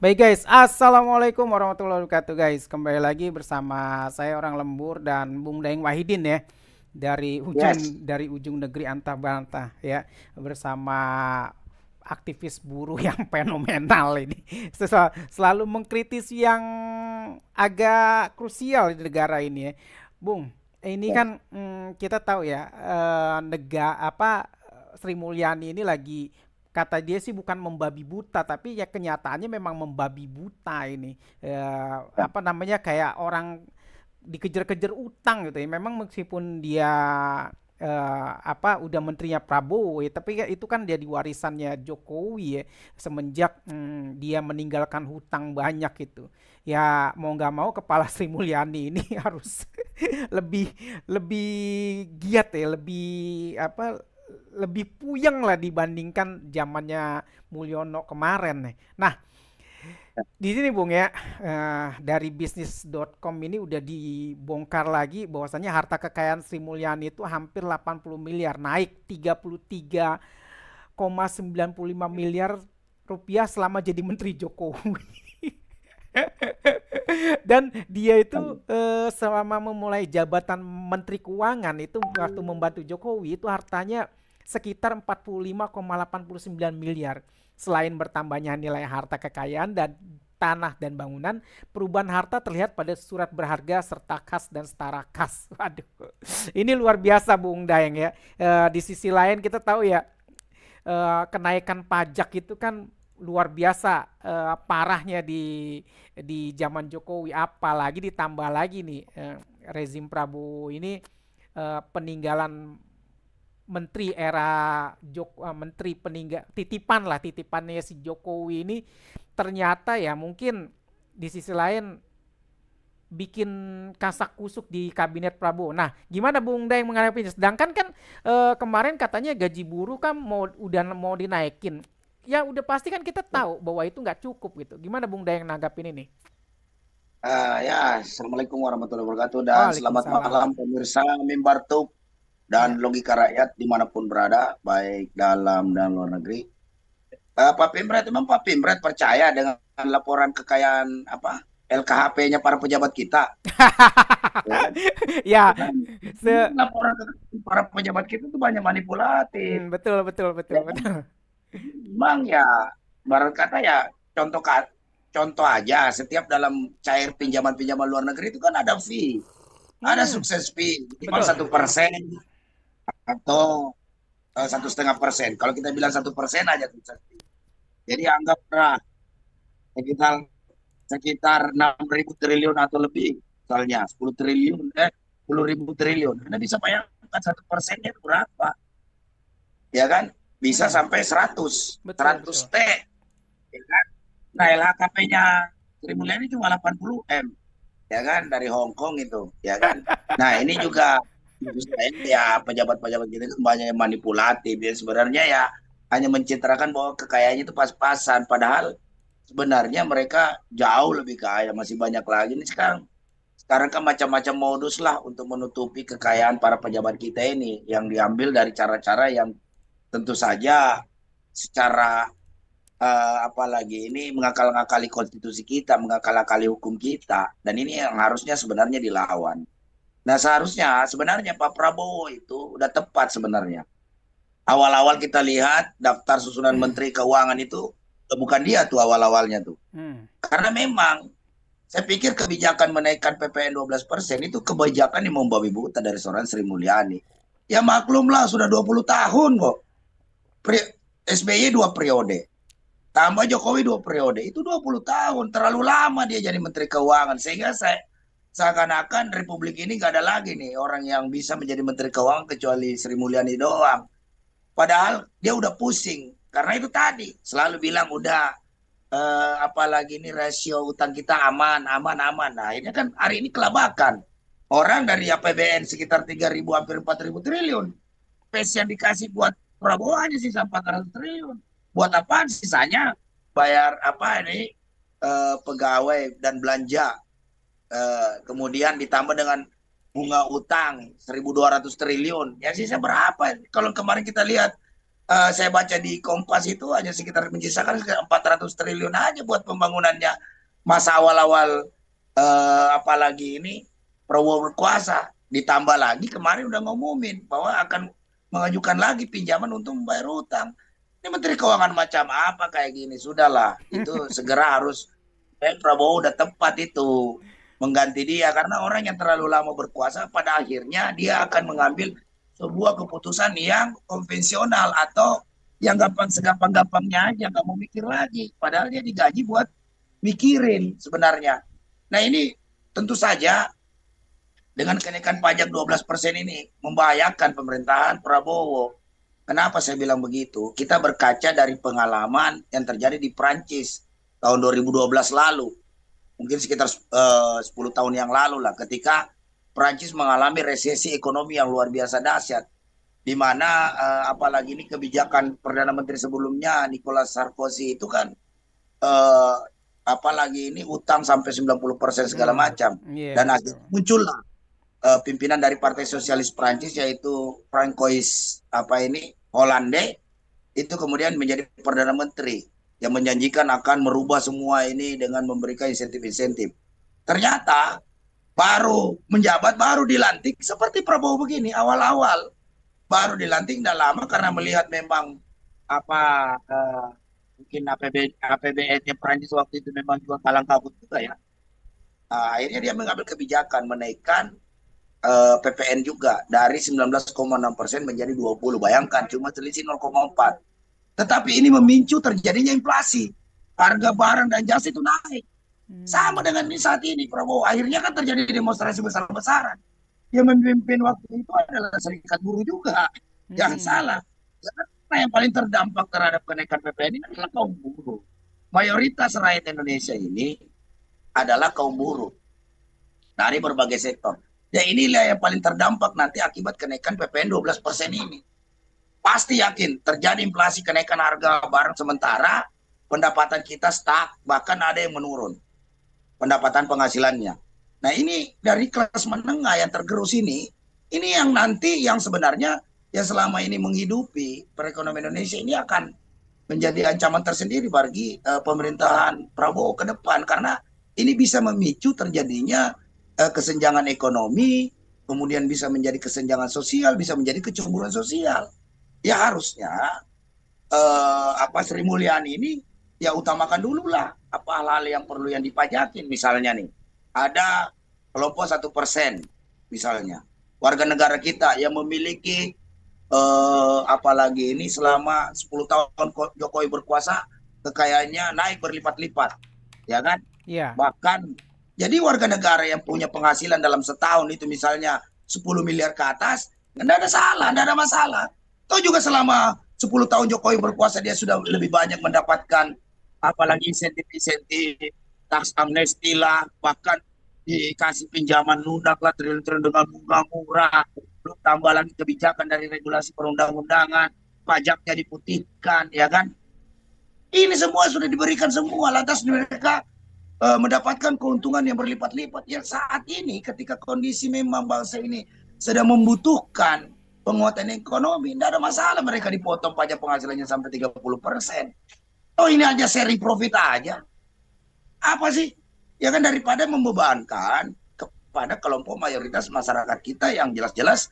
Baik guys, Assalamualaikum warahmatullahi wabarakatuh guys. Kembali lagi bersama saya orang lembur dan Bung Daeng Wahidin ya. Dari Yes. ujung negeri antah bantah ya, bersama aktivis buruh yang fenomenal ini. Selalu mengkritis yang agak krusial di negara ini ya. Bung, ini Yes. kan kita tahu ya, Sri Mulyani ini lagi, kata dia sih bukan membabi buta, tapi ya kenyataannya memang membabi buta ini. Ya. Apa namanya, kayak orang dikejar-kejar utang gitu ya. Memang meskipun dia udah menterinya Prabowo ya, tapi itu kan dia warisannya Jokowi ya, semenjak dia meninggalkan hutang banyak itu. Ya mau nggak mau kepala Sri Mulyani ini harus lebih lebih giat ya, lebih apa lebih puyeng lah dibandingkan zamannya Mulyono kemarin nih. Nah, di sini Bung ya, dari bisnis.com ini udah dibongkar lagi bahwasannya harta kekayaan Sri Mulyani itu hampir 80 miliar, naik 33,95 miliar rupiah selama jadi Menteri Jokowi. Dan dia itu selama memulai jabatan Menteri Keuangan itu, waktu membantu Jokowi itu hartanya sekitar 45,89 miliar. Selain bertambahnya nilai harta kekayaan dan tanah dan bangunan, perubahan harta terlihat pada surat berharga serta kas dan setara kas. Waduh, ini luar biasa Bung Daeng ya. Di sisi lain kita tahu ya, kenaikan pajak itu kan luar biasa, parahnya di zaman Jokowi, apalagi ditambah lagi nih, rezim Prabowo ini, peninggalan menteri era menteri peninggal titipan lah, titipannya si Jokowi ini, ternyata ya mungkin di sisi lain bikin kasak kusuk di kabinet Prabowo. Nah, gimana Bung Day menghadapinya? Sedangkan kan kemarin katanya gaji buruh kan mau dinaikin. Ya udah pasti kan kita tahu bahwa itu nggak cukup gitu. Gimana Bung Day yang nanggapin ini? Ya, Assalamualaikum warahmatullahi wabarakatuh dan selamat Waalaikumsalam. malam pemirsa Mimbar Tuk dan Ya. logika rakyat dimanapun berada, baik dalam dan luar negeri. Pak Pimret, emang Pak Pimret percaya dengan laporan kekayaan apa LKHP-nya para pejabat kita? Ya kan? Ya, Kan se laporan kekayaan para pejabat kita itu banyak manipulatif. betul betul betul Ya kan? betul. Memang ya, barat kata ya, contoh contoh aja, setiap dalam cair pinjaman-pinjaman luar negeri itu kan ada fee. Ada Hmm, sukses fee minimal betul. 1% atau 1,5%. Kalau kita bilang 1% aja sukses fee. Jadi anggaplah sekitar sekitar 6.000 triliun atau lebih, misalnya 10 triliun, 10.000 triliun. Anda bisa bayangkan 1%-nya itu berapa, ya kan? Bisa Hmm, sampai 100, betul 100 betul. T, ya kan? Nah, LHKP-nya Sri Mulyani cuma 80 M, ya kan, dari Hong Kong itu, ya kan. Nah ini juga menurut saya ya pejabat-pejabat kita itu banyak yang manipulatif ya, sebenarnya ya hanya mencitrakan bahwa kekayaannya itu pas-pasan, padahal sebenarnya mereka jauh lebih kaya, masih banyak lagi nih. Sekarang kan macam-macam modus lah untuk menutupi kekayaan para pejabat kita ini yang diambil dari cara-cara yang tentu saja secara apalagi ini mengakal-ngakali konstitusi kita, mengakal-ngakali hukum kita, dan ini yang harusnya sebenarnya dilawan. Nah, seharusnya sebenarnya Pak Prabowo itu udah tepat sebenarnya. Awal-awal kita lihat daftar susunan Menteri Keuangan itu bukan dia tuh awal-awalnya tuh. Hmm. Karena memang saya pikir kebijakan menaikkan PPN 12% itu kebijakan yang membabi buta dari seorang Sri Mulyani. Ya maklumlah sudah 20 tahun kok. SBY 2 periode. Tambah Jokowi 2 periode. Itu 20 tahun. Terlalu lama dia jadi Menteri Keuangan. Sehingga saya seakan-akan Republik ini gak ada lagi nih orang yang bisa menjadi Menteri Keuangan kecuali Sri Mulyani doang. Padahal dia udah pusing. Karena itu tadi. Selalu bilang udah apalagi ini rasio utang kita aman, aman, aman. Nah ini kan hari ini kelabakan. Orang dari APBN sekitar 3.000 hampir 4.000 triliun. Pes yang dikasih buat Prabowo hanya sisa 400 triliun. Buat apa sisanya bayar apa ini pegawai dan belanja, kemudian ditambah dengan bunga utang 1.200 triliun. Ya sisa berapa? Kalau kemarin kita lihat Saya baca di Kompas itu hanya sekitar menyisakan sekitar 400 triliun aja buat pembangunannya masa awal-awal, apalagi ini Prabowo berkuasa. Ditambah lagi kemarin udah ngumumin bahwa akan mengajukan lagi pinjaman untuk membayar utang. Ini Menteri Keuangan macam apa kayak gini? Sudahlah, itu segera harus, Prabowo udah tepat itu mengganti dia karena orang yang terlalu lama berkuasa pada akhirnya dia akan mengambil sebuah keputusan yang konvensional atau yang gampang segampang-gampangnya aja, nggak mau mikir lagi. Padahal dia digaji buat mikirin sebenarnya. Nah ini tentu saja dengan kenaikan pajak 12% ini membahayakan pemerintahan Prabowo. Kenapa saya bilang begitu? Kita berkaca dari pengalaman yang terjadi di Prancis tahun 2012 lalu. Mungkin sekitar 10 tahun yang lalu lah ketika Prancis mengalami resesi ekonomi yang luar biasa dahsyat. Di mana apalagi ini kebijakan Perdana Menteri sebelumnya Nicolas Sarkozy itu kan eh, apalagi ini utang sampai 90% segala macam. Iya, Dan betul. akhirnya muncullah pimpinan dari Partai Sosialis Prancis yaitu Francois apa ini Hollande itu kemudian menjadi perdana menteri yang menjanjikan akan merubah semua ini dengan memberikan insentif-insentif. Ternyata baru menjabat, baru dilantik seperti Prabowo begini awal-awal baru dilantik tidak lama karena melihat memang apa mungkin APBN-nya Prancis waktu itu memang juga kalang kabut juga ya. Akhirnya dia mengambil kebijakan menaikkan PPN juga dari 19,6% menjadi 20. Bayangkan cuma selisih 0,4. Tetapi ini memicu terjadinya inflasi. Harga barang dan jasa itu naik. Sama dengan ini saat ini Prabowo. Akhirnya kan terjadi demonstrasi besar-besaran. Yang memimpin waktu itu adalah serikat buruh juga. Jangan Hmm. salah. Karena yang paling terdampak terhadap kenaikan PPN ini adalah kaum buruh. Mayoritas rakyat Indonesia ini adalah kaum buruh dari berbagai sektor. Ya inilah yang paling terdampak nanti akibat kenaikan PPN 12% ini. Pasti yakin terjadi inflasi kenaikan harga barang sementara pendapatan kita stuck bahkan ada yang menurun pendapatan penghasilannya. Nah ini dari kelas menengah yang tergerus ini yang nanti yang sebenarnya yang selama ini menghidupi perekonomian Indonesia ini akan menjadi ancaman tersendiri bagi pemerintahan Prabowo ke depan karena ini bisa memicu terjadinya kesenjangan ekonomi, kemudian bisa menjadi kesenjangan sosial, bisa menjadi kecemburuan sosial. Ya harusnya apa Sri Mulyani ini ya utamakan dulu lah apa hal-hal yang perlu yang dipajakin misalnya nih ada kelompok 1% misalnya warga negara kita yang memiliki apalagi ini selama 10 tahun Jokowi berkuasa kekayaannya naik berlipat-lipat ya kan Iya. bahkan jadi warga negara yang punya penghasilan dalam setahun itu misalnya 10 miliar ke atas nggak ada salah nggak ada masalah toh juga selama 10 tahun Jokowi berkuasa dia sudah lebih banyak mendapatkan apalagi insentif-insentif tax amnesti lah bahkan dikasih pinjaman lunak lah triliun-triliun dengan bunga murah belum tambah lagi kebijakan dari regulasi perundang-undangan pajaknya diputihkan ya kan ini semua sudah diberikan semua lantas mereka mendapatkan keuntungan yang berlipat-lipat yang saat ini ketika kondisi memang bangsa ini sedang membutuhkan penguatan ekonomi tidak ada masalah mereka dipotong pajak penghasilannya sampai 30%. Oh ini aja sharing profit aja apa sih ya kan daripada membebankan kepada kelompok mayoritas masyarakat kita yang jelas-jelas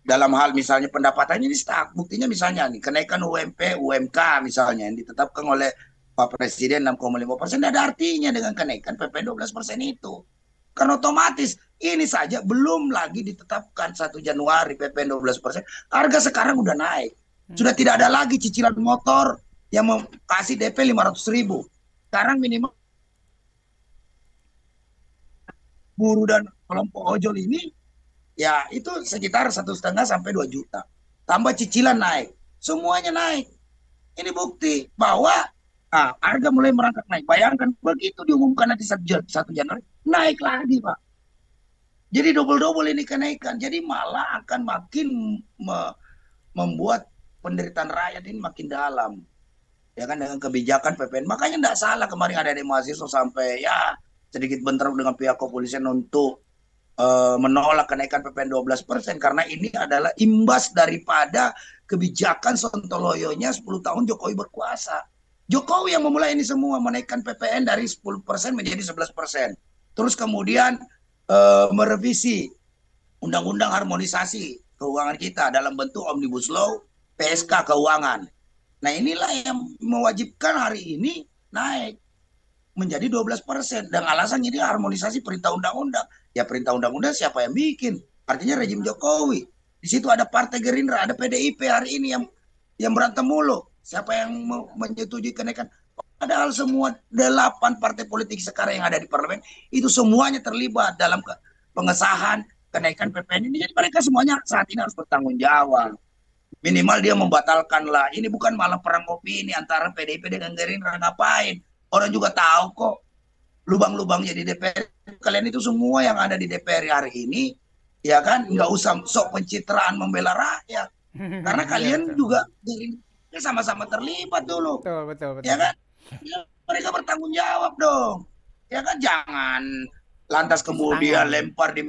dalam hal misalnya pendapatannya ini stuck. Buktinya misalnya nih kenaikan UMP, UMK misalnya yang ditetapkan oleh Pak Presiden 6,5%. Tidak ada artinya dengan kenaikan PPN 12% itu. Karena otomatis ini saja belum lagi ditetapkan 1 Januari PPN 12%. Harga sekarang udah naik. Sudah tidak ada lagi cicilan motor yang kasih DP 500.000. Sekarang minimal buruh dan kelompok ojol ini ya itu sekitar 1,5 sampai 2 juta. Tambah cicilan naik, semuanya naik. Ini bukti bahwa harga mulai merangkak naik. Bayangkan begitu diumumkan nanti 1 Januari naik lagi Pak. Jadi double-double ini kenaikan. Jadi malah akan makin membuat penderitaan rakyat ini makin dalam. Ya kan dengan kebijakan PPN. Makanya tidak salah kemarin ada mahasiswa sampai ya sedikit bentrok dengan pihak kepolisian untuk menolak kenaikan PPN 12% karena ini adalah imbas daripada kebijakan sontoloyonya 10 tahun Jokowi berkuasa. Jokowi yang memulai ini semua, menaikkan PPN dari 10% menjadi 11%. Terus kemudian merevisi undang-undang harmonisasi keuangan kita dalam bentuk Omnibus Law, PSK keuangan. Nah inilah yang mewajibkan hari ini naik menjadi 12%. Dan alasannya ini harmonisasi perintah undang-undang. Ya perintah undang-undang siapa yang bikin? Artinya rejim Jokowi. Di situ ada Partai Gerindra, ada PDIP hari ini yang berantem mulu. Siapa yang menyetujui kenaikan? Padahal semua 8 partai politik sekarang yang ada di parlemen itu semuanya terlibat dalam pengesahan kenaikan PPN ini. Jadi mereka semuanya saat ini harus bertanggung jawab. Minimal dia membatalkan lah. Ini bukan malah perang opini antara PDIP dengan Gerindra. Ngapain? Orang juga tahu kok lubang-lubangnya di DPR. Kalian itu semua yang ada di DPR hari ini, ya kan, nggak usah sok pencitraan membela rakyat. Karena kalian juga sama-sama terlibat dulu. Betul. Ya kan? Ya, mereka bertanggung jawab dong. Ya kan, jangan lantas kemudian lempar di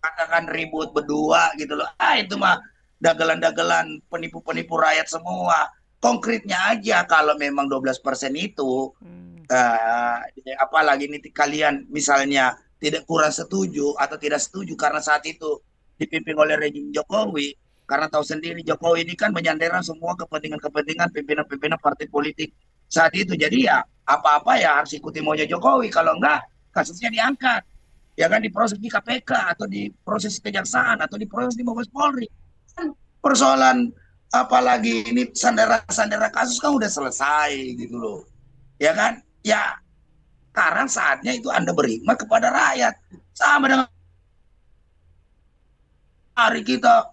katakan ribut berdua gitu loh. Itu mah dagelan-dagelan penipu-penipu rakyat semua. Konkretnya aja kalau memang 12% itu apalagi ini kalian misalnya tidak kurang setuju atau tidak setuju karena saat itu dipimpin oleh rejim Jokowi, karena tahu sendiri Jokowi ini kan menyandera semua kepentingan-kepentingan pimpinan-pimpinan partai politik saat itu. Jadi ya apa-apa ya harus ikuti maunya Jokowi, kalau enggak kasusnya diangkat ya kan, diproses di KPK atau diproses kejaksaan atau diproses di Mabes Polri. Persoalan apalagi ini sandera kasus kan udah selesai gitu loh. Ya kan? Ya sekarang saatnya itu Anda berhikmat kepada rakyat. Sama dengan hari kita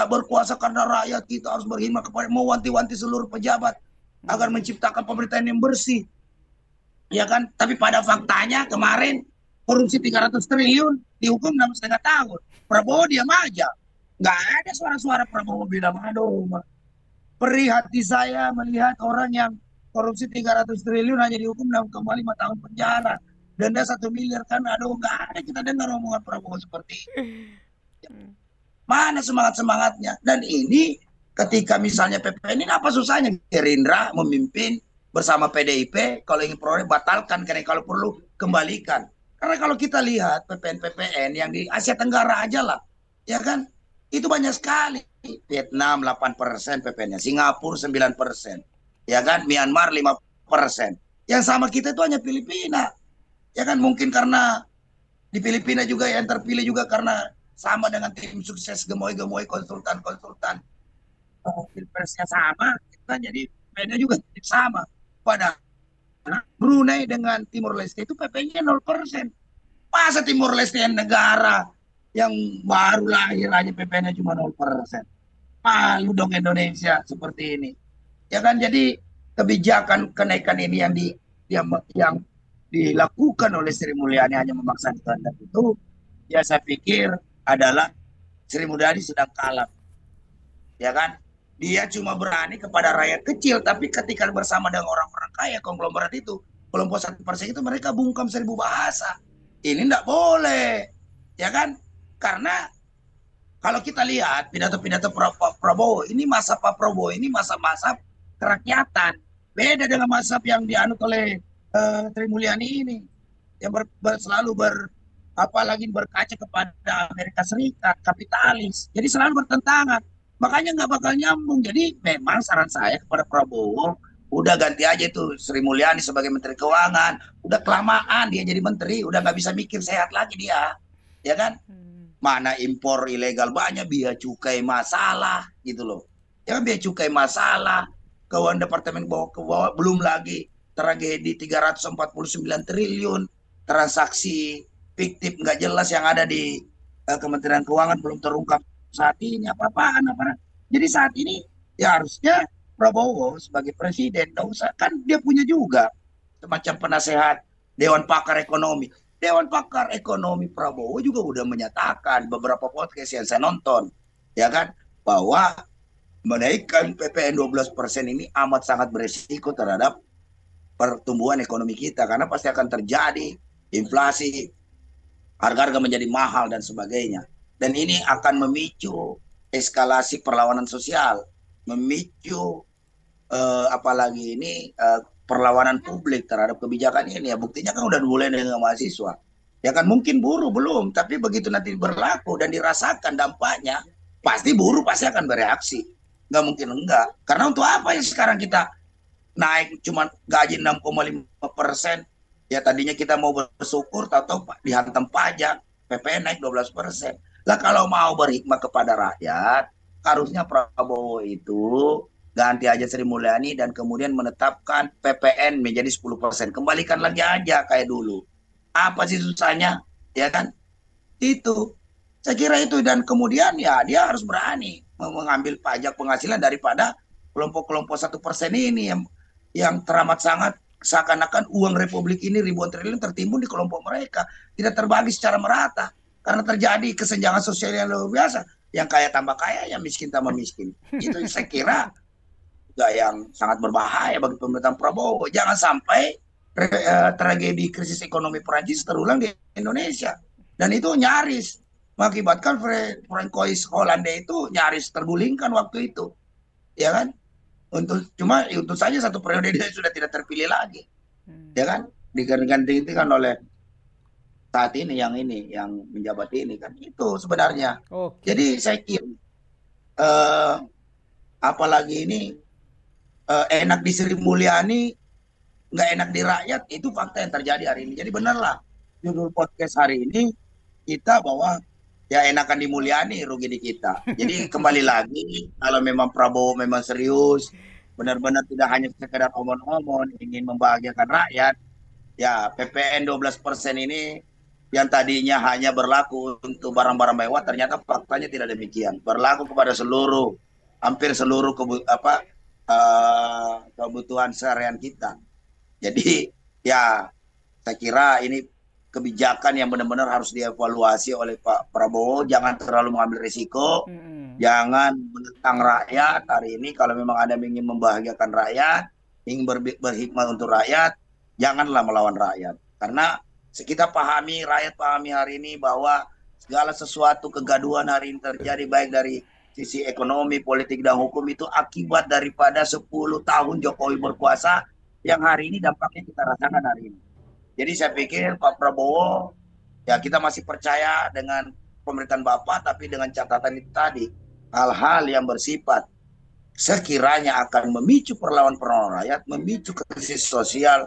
berkuasa karena rakyat, kita harus berhikmat kepada, mewanti-wanti seluruh pejabat agar menciptakan pemerintahan yang bersih. Ya kan? Tapi pada faktanya kemarin korupsi 300 triliun dihukum 6,5 tahun. Prabowo diam aja. Nggak ada suara-suara Prabowo bilang, aduh, perih hati saya melihat orang yang korupsi 300 triliun hanya dihukum 6,5 tahun penjara. Denda 1 miliar kan, aduh, nggak ada kita dengar omongan Prabowo seperti itu. Mana semangat-semangatnya? Dan ini ketika misalnya PPN ini apa susahnya? Gerindra memimpin bersama PDIP, kalau ingin proyek batalkan, karena kalau perlu kembalikan. Karena kalau kita lihat PPN yang di Asia Tenggara aja lah, ya kan, itu banyak sekali. Vietnam 8% PPN-nya, Singapura 9%, ya kan, Myanmar 5%. Yang sama kita itu hanya Filipina. Ya kan, mungkin karena di Filipina juga yang terpilih juga karena sama dengan tim sukses gemoy-gemoy konsultan-konsultan. Pilpresnya sama, kan, jadi PPN-nya juga sama. Padahal Brunei dengan Timor Leste itu PPN-nya 0%. Masa Timor Leste yang negara yang baru lahir aja PPN-nya cuma 0%. Malu dong Indonesia seperti ini. Ya kan, jadi kebijakan kenaikan ini yang dilakukan oleh Sri Mulyani hanya memaksa kehendak itu, ya saya pikir adalah Sri Mulyani sedang kalap. Ya kan? Dia cuma berani kepada rakyat kecil, tapi ketika bersama dengan orang-orang kaya, konglomerat itu, kelompok 1% itu mereka bungkam 1000 bahasa. Ini enggak boleh. Ya kan? Karena kalau kita lihat pidato-pidato Prabowo, ini masa Pak Prabowo ini masa-masa kerakyatan. Beda dengan masa yang dianut oleh Sri Mulyani ini, yang selalu berkaca kepada Amerika Serikat, kapitalis. Jadi selalu bertentangan. Makanya nggak bakal nyambung. Jadi memang saran saya kepada Prabowo, udah ganti aja itu Sri Mulyani sebagai Menteri Keuangan. Udah kelamaan dia jadi menteri, udah nggak bisa mikir sehat lagi dia. Ya kan? Mana impor ilegal banyak, biaya cukai masalah gitu loh. Ya kan, biaya cukai masalah, keuangan departemen bawa ke bawah, belum lagi tragedi 349 triliun, transaksi fiktif nggak jelas yang ada di Kementerian Keuangan belum terungkap saat ini apa-apaan. Jadi saat ini ya harusnya Prabowo sebagai presiden, kan dia punya juga semacam penasehat Dewan Pakar Ekonomi. Dewan Pakar Ekonomi Prabowo juga udah menyatakan beberapa podcast yang saya nonton, ya kan, bahwa menaikkan PPN 12% ini amat sangat beresiko terhadap pertumbuhan ekonomi kita, karena pasti akan terjadi inflasi harga-harga menjadi mahal dan sebagainya. Dan ini akan memicu eskalasi perlawanan sosial, memicu apalagi ini perlawanan publik terhadap kebijakan ini. Ya buktinya kan udah mulai dengan mahasiswa. Ya kan mungkin buruh belum, tapi begitu nanti berlaku dan dirasakan dampaknya, pasti buruh pasti akan bereaksi. Nggak mungkin enggak. Karena untuk apa yang sekarang kita naik cuma gaji 6,5%? Ya tadinya kita mau bersyukur, tahu-tahu dihantam pajak, PPN naik 12%. Lah kalau mau berhikmah kepada rakyat, harusnya Prabowo itu ganti aja Sri Mulyani dan kemudian menetapkan PPN menjadi 10%. Kembalikan lagi aja kayak dulu. Apa sih susahnya? Ya kan? Itu. Saya kira itu, dan kemudian ya dia harus berani mengambil pajak penghasilan daripada kelompok-kelompok 1% ini yang teramat sangat seakan-akan uang Republik ini ribuan triliun tertimbun di kelompok mereka, tidak terbagi secara merata karena terjadi kesenjangan sosial yang luar biasa. Yang kaya tambah kaya, yang miskin tambah miskin. Itu saya kira juga yang sangat berbahaya bagi pemerintahan Prabowo. Jangan sampai tragedi krisis ekonomi Perancis terulang di Indonesia. Dan itu nyaris mengakibatkan Francois Hollande itu nyaris tergulingkan waktu itu, ya kan? Untuk saja satu periode dia sudah tidak terpilih lagi, ya kan? Digantikan oleh saat ini yang menjabat ini kan, itu sebenarnya. Jadi saya kira apalagi ini enak di Sri Mulyani, nggak enak di rakyat, itu fakta yang terjadi hari ini. Jadi benarlah judul podcast hari ini kita bahwa ya enakan di Mulyani, rugi di kita. Jadi kembali lagi, kalau memang Prabowo memang serius, benar-benar tidak hanya sekedar omong-omong ingin membahagiakan rakyat, ya PPN 12% ini yang tadinya hanya berlaku untuk barang-barang mewah, ternyata faktanya tidak demikian. Berlaku kepada hampir seluruh kebutuhan seharian kita. Jadi ya saya kira ini kebijakan yang benar-benar harus dievaluasi oleh Pak Prabowo. Jangan terlalu mengambil risiko, jangan menentang rakyat hari ini. Kalau memang Anda ingin membahagiakan rakyat, ingin berhikmat untuk rakyat, janganlah melawan rakyat. Karena kita rakyat pahami hari ini bahwa segala sesuatu kegaduhan hari ini terjadi baik dari sisi ekonomi, politik, dan hukum itu akibat daripada 10 tahun Jokowi berkuasa yang hari ini dampaknya kita rasakan hari ini. Jadi saya pikir Pak Prabowo, ya kita masih percaya dengan pemerintahan Bapak, tapi dengan catatan itu tadi, hal-hal yang bersifat sekiranya akan memicu perlawanan rakyat, memicu krisis sosial,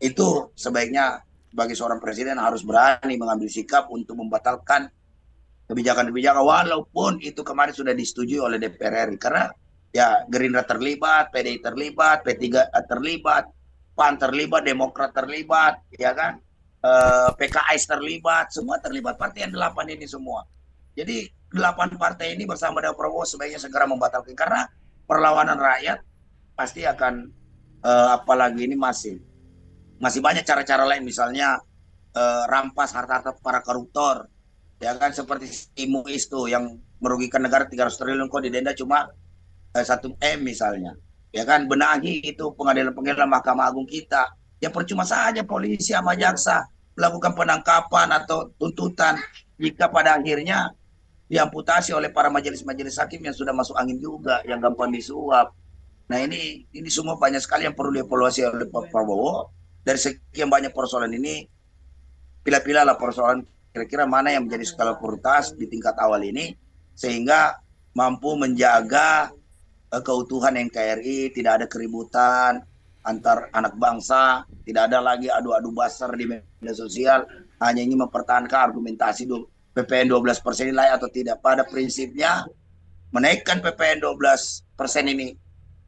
itu sebaiknya bagi seorang presiden harus berani mengambil sikap untuk membatalkan kebijakan-kebijakan, walaupun itu kemarin sudah disetujui oleh DPR RI. Karena ya Gerindra terlibat, PDI terlibat, P3 terlibat, PAN terlibat, Demokrat terlibat, ya kan, PKS terlibat, semua terlibat, partai yang 8 ini semua. Jadi 8 partai ini bersama dengan Prabowo sebaiknya segera membatalkan, karena perlawanan rakyat pasti akan apalagi ini masih banyak cara-cara lain, misalnya rampas harta-harta para koruptor, ya kan, seperti Muiz tuh yang merugikan negara 300 triliun kok didenda cuma 1 M misalnya. Ya kan, benahi itu pengadilan Mahkamah Agung kita. Ya percuma saja polisi sama jaksa melakukan penangkapan atau tuntutan jika pada akhirnya diamputasi oleh para majelis-majelis hakim yang sudah masuk angin juga, yang gampang disuap. Nah ini semua banyak sekali yang perlu dievaluasi oleh Pak Prabowo. Dari sekian banyak persoalan ini, pilih-pilihlah persoalan kira-kira mana yang menjadi skala prioritas di tingkat awal ini, sehingga mampu menjaga keutuhan NKRI, tidak ada keributan antar anak bangsa, tidak ada lagi adu-adu basar di media sosial, hanya ingin mempertahankan argumentasi PPN 12% ini layak atau tidak. Pada prinsipnya menaikkan PPN 12% ini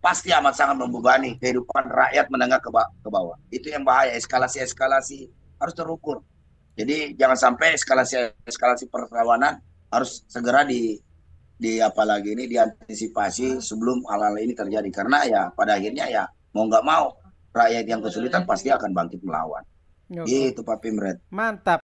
pasti amat sangat membebani kehidupan rakyat menengah ke bawah. Itu yang bahaya, eskalasi harus terukur. Jadi jangan sampai eskalasi perlawanan harus segera apalagi ini diantisipasi sebelum hal-hal ini terjadi, karena ya pada akhirnya ya mau nggak mau rakyat yang kesulitan pasti akan bangkit melawan. Gitu Pak Pimret. Mantap.